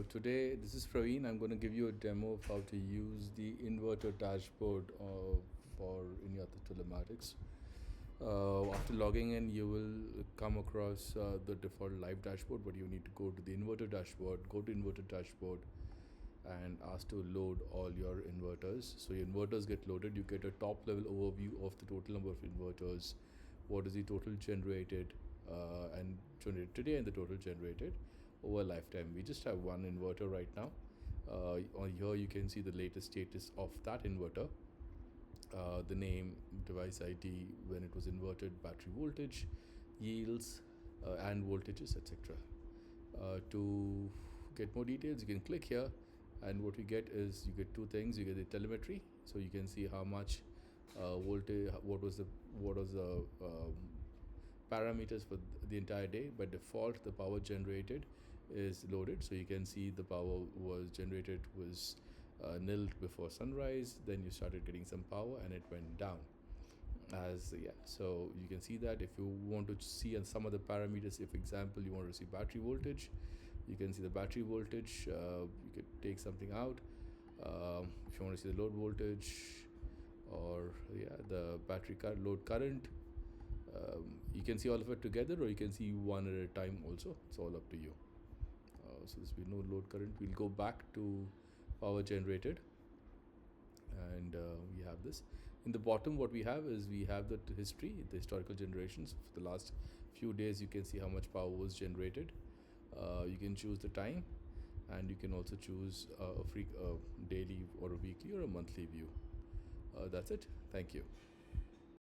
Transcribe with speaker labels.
Speaker 1: Today, this is Praveen. I'm going to give you a demo of how to use the Inverter Dashboard for in Yatis telematics. After logging in, you will come across the default live dashboard, but you need to go to the Inverter Dashboard, go to Inverter Dashboard, and ask to load all your inverters. So your inverters get loaded. You get a top level overview of the total number of inverters, what is the total generated and generated today, and the total generated over lifetime. We just have one inverter right now. On here you can see the latest status of that inverter, the name, device ID, when it was inverted, battery voltage, yields, and voltages, etc. To get more details, you can click here, and what we get is you get two things. You get the telemetry, so you can see how much voltage, what was the parameters for the entire day. By default, the power generated is loaded, so you can see the power was generated was nil before sunrise. Then you started getting some power and it went down. So you can see that. If you want to see on some of the parameters, if example you want to see battery voltage, you can see the battery voltage. You could take something out. If you want to see the load voltage, or the battery load current, you can see all of it together, or you can see one at a time also. It's all up to you. So there's been no load current. We'll go back to power generated, and we have this. In the bottom, what we have is we have the history, the historical generations for the last few days. You can see how much power was generated. You can choose the time, and you can also choose a daily or a weekly or a monthly view. That's it. Thank you.